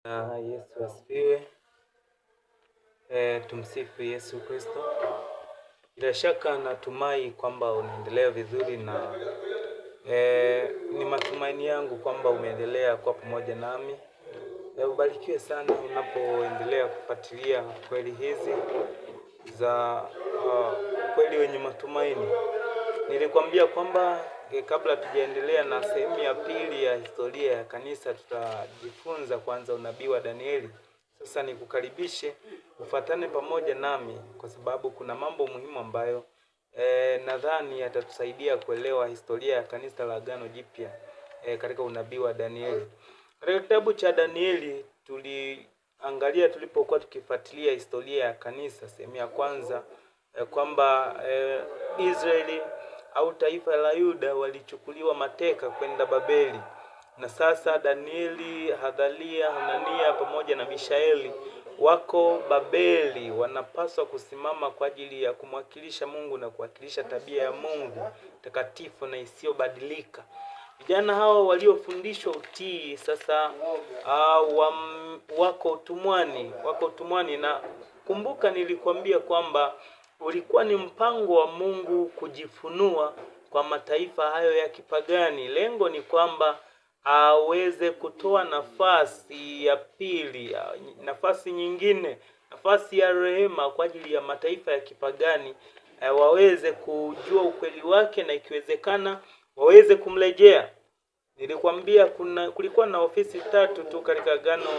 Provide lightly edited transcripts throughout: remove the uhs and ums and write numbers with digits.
Yesu asifiwe. Tumsifu Yesu Kristo. Bila shaka natumai kwamba unaendelea vizuri na ni matumaini yangu kwamba umeendelea kwa pamoja nami. Ubarikiwe sana unapoendelea kufuatilia kweli hizi za kweli wenye matumaini. Nilikwambia kwamba kabla tujaendelea na sehemu ya pili ya historia ya kanisa, tutajifunza kwanza unabii wa Danieli. Sasa nikukaribishe ufuatane pamoja nami kwa sababu kuna mambo muhimu ambayo nadhani yatatusaidia kuelewa historia ya kanisa la Agano Jipya katika unabii wa Danieli. Katika kitabu cha Danieli tuliangalia tulipokuwa tukifuatilia historia ya kanisa, sehemu ya kwanza kwamba Israeli au taifa la Yuda walichukuliwa mateka kwenda Babeli. Na sasa Danieli, Hadalia, Hanania pamoja na Mishaeli wako Babeli, wanapaswa kusimama kwa ajili ya kumwakilisha Mungu na kuwakilisha tabia ya Mungu takatifu na isiyobadilika. Vijana hao waliofundishwa utii sasa wako utumwani, na kumbuka nilikwambia kwamba ulikuwa ni mpango wa Mungu kujifunua kwa mataifa hayo ya kipagani. Lengo ni kwamba aweze kutoa nafasi ya pili, nafasi nyingine, nafasi ya rehema kwa ajili ya mataifa ya kipagani, waweze kujua ukweli wake na ikiwezekana waweze kumrejea. Nilikwambia kulikuwa na ofisi 3 tu katika Agano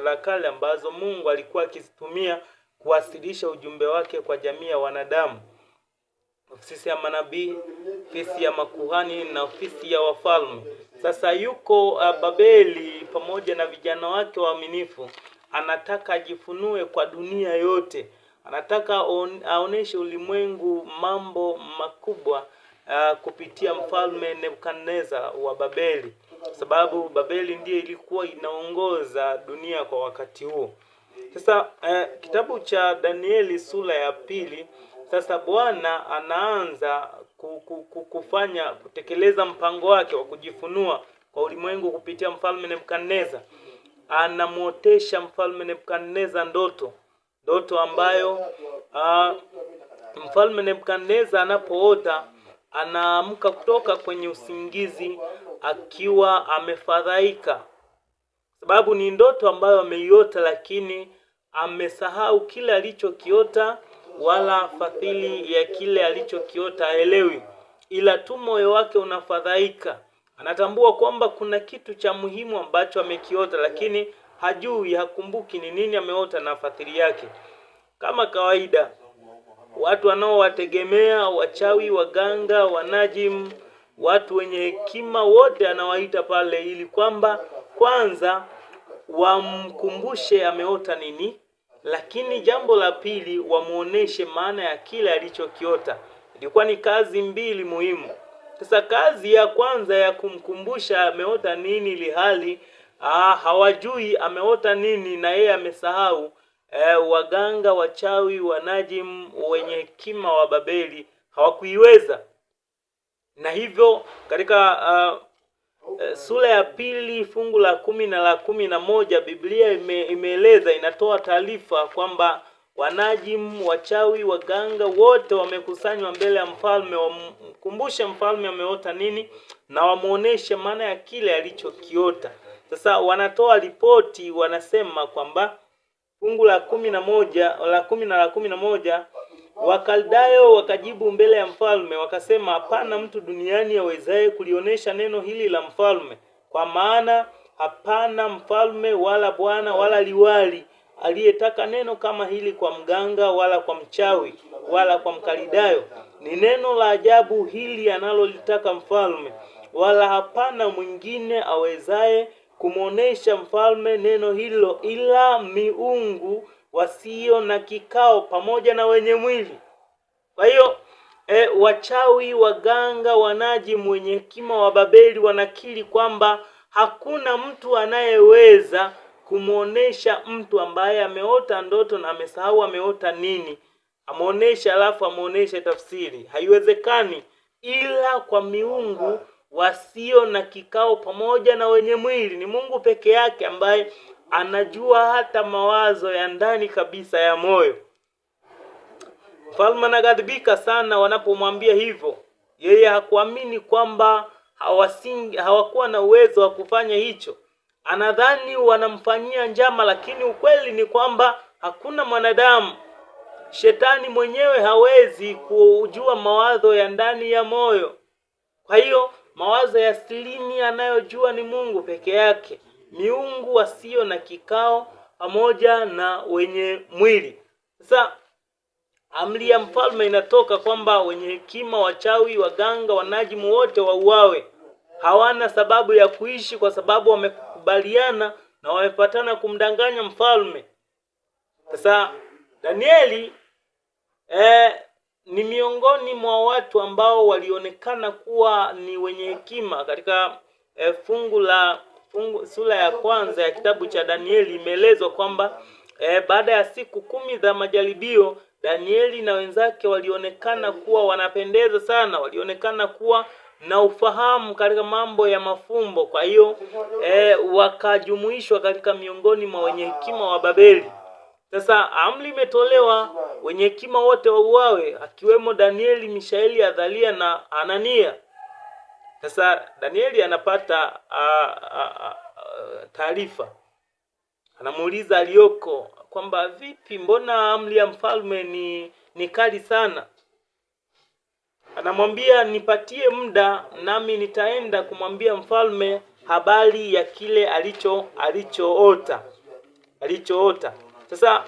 la Kale ambazo Mungu alikuwa akizitumia kuwasilisha ujumbe wake kwa jamii ya wanadamu: ofisi ya manabii, ofisi ya makuhani na ofisi ya wafalme. Sasa yuko Babeli pamoja na vijana wake waaminifu, anataka ajifunue kwa dunia yote, anataka aoneshe ulimwengu mambo makubwa kupitia mfalme Nebukadneza wa Babeli, sababu Babeli ndiye ilikuwa inaongoza dunia kwa wakati huo. Sasa kitabu cha Danieli sura ya 2, sasa Bwana anaanza kutekeleza mpango wake wa kujifunua kwa ulimwengu kupitia mfalme Nebukadneza. Anamuotesha mfalme Nebukadneza ndoto ambayo mfalme Nebukadneza anapoota anaamka kutoka kwenye usingizi akiwa amefadhaika, sababu ni ndoto ambayo ameiota, lakini amesahau kile alichokiota, wala fadhili ya kile alichokiota haelewi, ila tu moyo wake unafadhaika. Anatambua kwamba kuna kitu cha muhimu ambacho amekiota, lakini hajui, hakumbuki ni nini ameota na fadhili yake. Kama kawaida, watu wanaowategemea, wachawi, waganga, wanajim, watu wenye hekima, wote anawaita pale ili kwamba kwanza wamkumbushe ameota nini, lakini jambo la pili wamuoneshe maana ya kile alichokiota. Ilikuwa ni kazi mbili muhimu. Sasa kazi ya kwanza ya kumkumbusha ameota nini, ili hali hawajui ameota nini na yeye amesahau. Waganga, wachawi, wanajim wenye hekima wa Babeli hawakuiweza. Na hivyo katika sura ya 2 fungu la 10 na la 11 Biblia imeeleza, inatoa taarifa kwamba wanajim, wachawi, waganga wote wamekusanywa mbele ya mfalme, wamkumbushe mfalme ameota nini na wamuoneshe maana ya kile alichokiota. Sasa wanatoa ripoti, wanasema kwamba fungu la 11 la 10 na la 11, Wakaldayo wakajibu mbele ya mfalme wakasema, hapana mtu duniani awezaye kulionesha neno hili la mfalme, kwa maana hapana mfalme wala bwana wala liwali aliyetaka neno kama hili kwa mganga wala kwa mchawi wala kwa Mkaldayo. Ni neno la ajabu hili analolitaka mfalme, wala hapana mwingine awezaye kumuonesha mfalme neno hilo ila miungu wasio na kikao pamoja na wenye mwili. Kwa hiyo wachawi, waganga, wanajimu, wenye hekima wa Babeli wanakiri kwamba hakuna mtu anayeweza kumuonesha mtu ambaye ameota ndoto na amesahau ameota nini, amuonesha alafu amuoneshe tafsiri. Haiwezekani ila kwa miungu wasio na kikao pamoja na wenye mwili. Ni Mungu peke yake ambaye anajua hata mawazo ya ndani kabisa ya moyo. Mfalme anaghadhibika sana wanapomwambia hivyo. Yeye hakuamini kwamba hawakuwa na uwezo wa kufanya hicho. Anadhani wanamfanyia njama, lakini ukweli ni kwamba hakuna mwanadamu, shetani mwenyewe hawezi kujua mawazo ya ndani ya moyo. Kwa hiyo mawazo ya siri anayojua ni Mungu peke yake. Miungu wasio na kikao pamoja na wenye mwili. Sasa amri ya mfalme inatoka kwamba wenye hekima, wachawi, waganga, wanajimu wote wauawe. Hawana sababu ya kuishi kwa sababu wamekubaliana na wamepatana kumdanganya mfalme. Sasa Danieli ni miongoni mwa watu ambao walionekana kuwa ni wenye hekima. Katika sura ya kwanza ya kitabu cha Danieli imeelezwa kwamba baada ya siku 10 za majaribio, Danieli na wenzake walionekana kuwa wanapendeza sana, walionekana kuwa na ufahamu katika mambo ya mafumbo. Kwa hiyo wakajumuishwa katika miongoni mwa wenye hekima wa Babeli. Sasa amri imetolewa, wenye hekima wote wauawe, akiwemo Danieli, Mishaeli, Adhalia na Anania. Sasa Danieli anapata taarifa. Anamuuliza Alioko kwamba vipi, mbona amri ya mfalme ni kali sana? Anamwambia nipatie muda nami nitaenda kumwambia mfalme habari ya kile alichoota. Sasa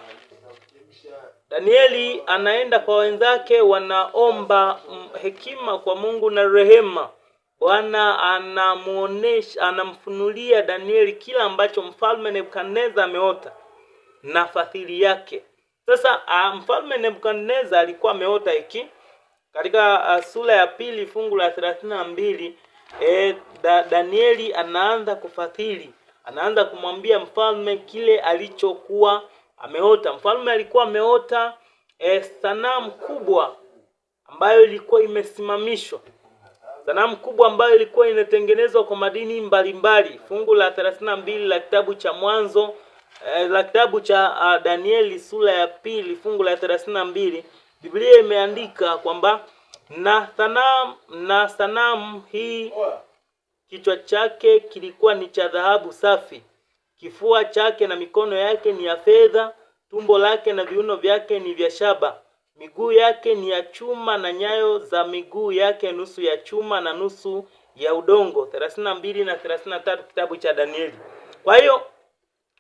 Danieli anaenda kwa wenzake, wanaomba hekima kwa Mungu na rehema. Bwana anamfunulia Danieli kila ambacho mfalme Nebukadneza ameota na fadhili yake. Sasa mfalme Nebukadneza alikuwa ameota hiki. Katika sura ya 2 fungu la 32, Danieli anaanza kufadhili. Anaanza kumwambia mfalme kile alichokuwa ameota. Mfalme alikuwa ameota sanamu kubwa ambayo ilikuwa imesimamishwa. Sanamu kubwa ambayo ilikuwa inatengenezwa kwa madini mbalimbali. Fungu la 32 la kitabu cha Mwanzo, la kitabu cha Danieli sura ya 2 fungu la 32, Biblia imeandika kwamba na sanamu hii kichwa chake kilikuwa ni cha dhahabu safi, kifua chake na mikono yake ni ya fedha, tumbo lake na viuno vyake ni vya shaba, miguu yake ni ya chuma na nyayo za miguu yake nusu ya chuma na nusu ya udongo. 32 na 33 kitabu cha Danieli. Kwa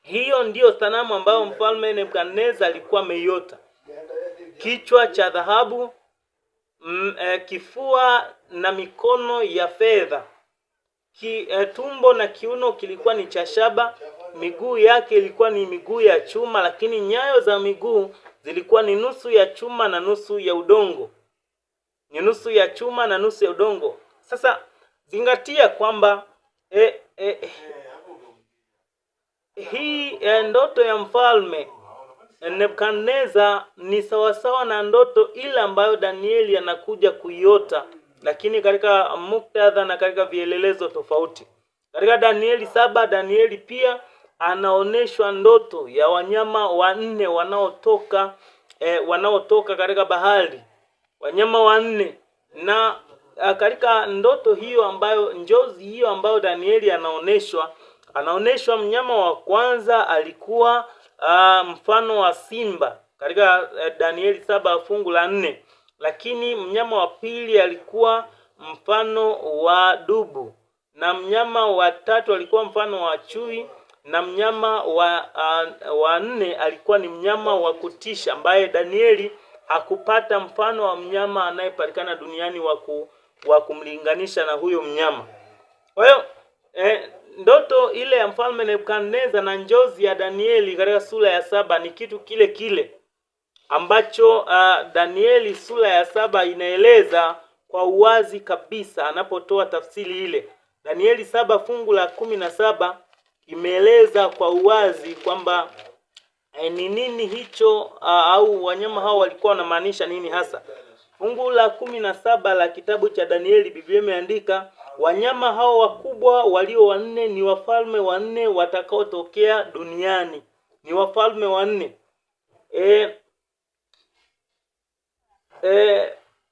hiyo ndiyo sanamu ambayo mfalme Nebukadneza alikuwa ameiota. Kichwa cha dhahabu, kifua na mikono ya fedha, tumbo na kiuno kilikuwa ni cha shaba, miguu yake ilikuwa ni miguu ya chuma, lakini nyayo za miguu zilikuwa ni nusu ya chuma na nusu ya udongo. Sasa zingatia kwamba hii ndoto ya mfalme Nebukadneza ni sawasawa na ndoto ile ambayo Danieli anakuja kuiota, lakini katika muktadha na katika vielelezo tofauti. Katika Danieli 7, Danieli pia anaoneshwa ndoto ya wanyama 4 wanaotoka katika bahari. Wanyama 4, na katika ndoto hiyo njozi hiyo ambayo Danieli anaoneshwa mnyama wa kwanza alikuwa mfano wa simba katika Danieli 7 fungu la 4, lakini mnyama wa pili alikuwa mfano wa dubu, na mnyama wa tatu alikuwa mfano wa chui, na mnyama wa 4 alikuwa ni mnyama wa kutisha ambaye Danieli hakupata mfano wa mnyama anayepatikana duniani wa kumlinganisha na huyo mnyama. Kwa hiyo ndoto ile ya mfalme Nebukadneza na njozi ya Danieli katika sura ya 7 ni kitu kile ambacho Danieli sura ya 7 inaeleza kwa uwazi kabisa anapotoa tafsiri ile. Danieli 7 fungu la 17 imeeleza kwa uwazi kwamba ni nini hicho, au wanyama hao walikuwa wanamaanisha nini hasa. Fungu la 17 la kitabu cha Danieli, Biblia imeandika Wanyama hao wakubwa walio wanne ni wafalme wanne watakaotokea duniani. Ni wafalme wanne.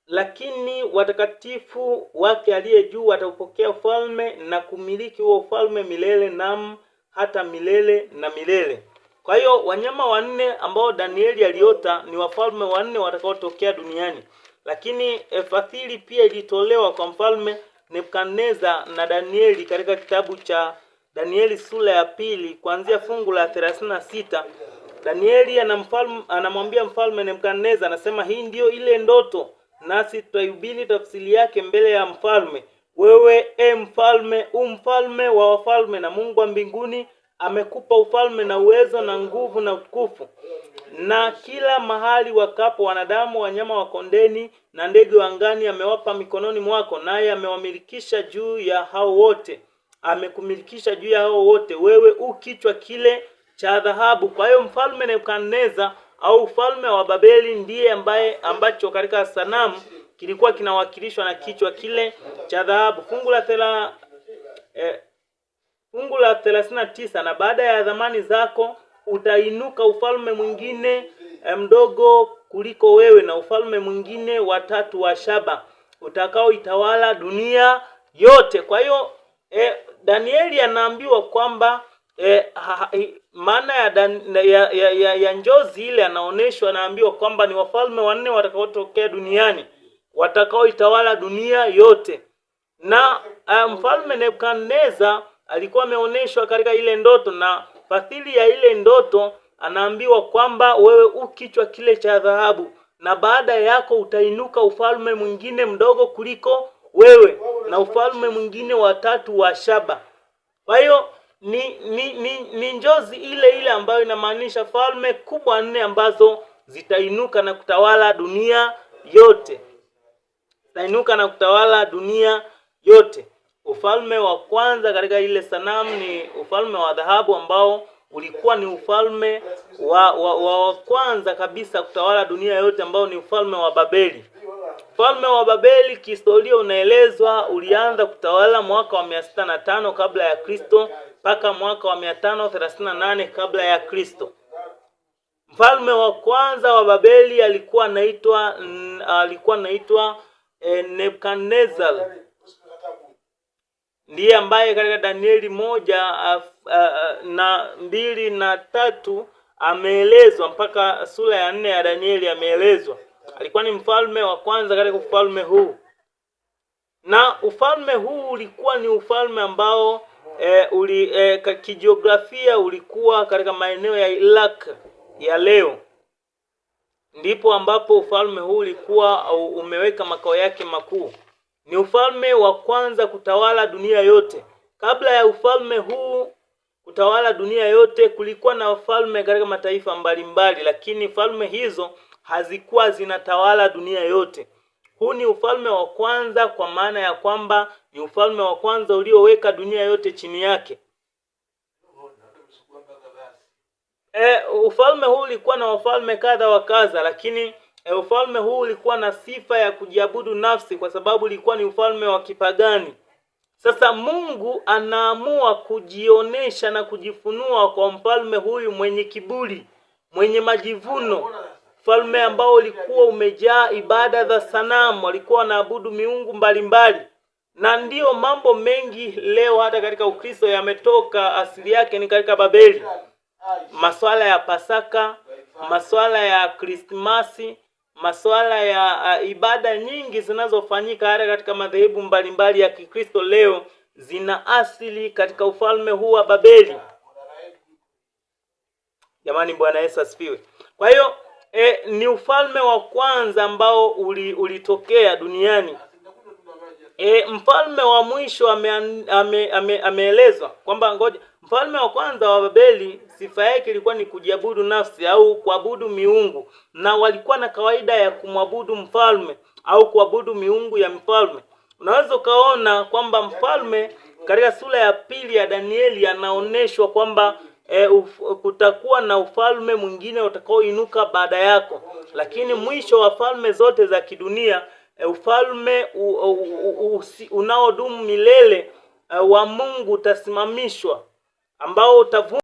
Lakini watakatifu wake aliye juu wataupokea ufalme na kumiliki huo ufalme milele, nam hata milele na milele. Kwa hiyo wanyama wanne ambao Danieli aliota ni wafalme wanne watakaotokea duniani. Lakini fadhili pia ilitolewa kwa mfalme Nebukadneza na Danieli katika kitabu cha Danieli sura ya 2 kuanzia fungu la 36. Danieli anamwambia mfalme Nebukadneza, anasema hii ndiyo ile ndoto, nasi tutaihubiri tafsiri yake mbele ya mfalme. Wewe mfalme, mfalme wa wafalme, na Mungu wa mbinguni amekupa ufalme na uwezo na nguvu na utukufu. Na kila mahali wakapo wanadamu, wanyama wa kondeni na ndege wa angani amewapa mikononi mwako, naye amewamilikisha juu ya hao wote. Amekumilikisha juu ya hao wote. Wewe kichwa kile cha dhahabu. Kwa hiyo mfalme Nebukadneza au ufalme wa Babeli ndiye ambacho katika sanamu kilikuwa kinawakilishwa na kichwa kile cha dhahabu. Fungu la 39, na baada ya zamani zako utainuka ufalme mwingine mdogo kuliko wewe, na ufalme mwingine wa tatu wa shaba utakao itawala dunia yote. Kwa hiyo Danieli anaambiwa kwamba maana ya njozi ile anaoneshwa, anaambiwa kwamba ni wafalme wanne watakaotokea duniani watakao itawala dunia yote. Na mfalme Nebukadneza alikuwa ameoneshwa katika ile ndoto, na fadhili ya ile ndoto anaambiwa kwamba wewe kichwa kile cha dhahabu, na baada yako utainuka ufalme mwingine mdogo kuliko wewe, na ufalme mwingine wa tatu wa shaba. Kwa hiyo ni njozi ile ambayo inamaanisha falme kubwa nne ambazo zitainuka na kutawala dunia yote. Zitainuka na kutawala dunia yote. Ufalme wa kwanza katika ile sanamu ni ufalme wa dhahabu, ambao ulikuwa ni ufalme wa kwanza kabisa kutawala dunia yote, ambao ni ufalme wa Babeli. Ufalme wa Babeli kihistoria unaelezwa ulianza kutawala mwaka wa 605 kabla ya Kristo mpaka mwaka wa 538 kabla ya Kristo. Mfalme wa kwanza wa Babeli alikuwa anaitwa Nebukadnezar. Ndiye ambaye katika Danieli 1:2 na 3 ameelezwa, mpaka sura ya 4 ya Danieli ameelezwa. Alikuwa ni mfalme wa kwanza katika ufalme huu. Na ufalme huu ulikuwa ni ufalme ambao kijiografia ulikuwa katika maeneo ya Iraq ya leo. Ndipo ambapo ufalme huu ulikuwa umeweka makao yake makuu. Ni ufalme wa kwanza kutawala dunia yote. Kabla ya ufalme huu kutawala dunia yote, kulikuwa na wafalme katika mataifa mbalimbali, lakini falme hizo hazikuwa zinatawala dunia yote. Huu ni ufalme wa kwanza, kwa maana ya kwamba ni ufalme wa kwanza ulioweka dunia yote chini yake. Ufalme huu ulikuwa na wafalme kadha wa kadha, lakini ufalme huu ulikuwa na sifa ya kujiabudu nafsi, kwa sababu ulikuwa ni ufalme wa kipagani. Sasa Mungu anaamua kujionesha na kujifunua kwa mfalme huyu mwenye kiburi, mwenye majivuno, ufalme ambao ulikuwa umejaa ibada za sanamu, walikuwa wanaabudu miungu mbalimbali. Na ndiyo mambo mengi leo hata katika Ukristo yametoka, asili yake ni katika Babeli. Masuala ya Pasaka, masuala ya Krismasi, masuala ya ibada nyingi zinazofanyika hata katika madhehebu mbalimbali ya Kikristo leo zina asili katika ufalme huu wa Babeli. Jamani, Bwana Yesu asifiwe. Kwa hiyo ni ufalme wa kwanza ambao ulitokea duniani. Mfalme wa mwisho ameelezwa kwamba mfalme wa kwanza wa Babeli sifa yake ilikuwa ni kujiabudu nafsi au kuabudu miungu, na walikuwa na kawaida ya kumwabudu mfalme au kuabudu miungu ya mfalme. Unaweza ukaona kwamba mfalme katika sura ya 2 ya Danieli anaoneshwa kwamba kutakuwa na ufalme mwingine utakaoinuka baada yako, lakini mwisho wa falme zote za kidunia ufalme unaodumu milele wa Mungu utasimamishwa, ambao utavunja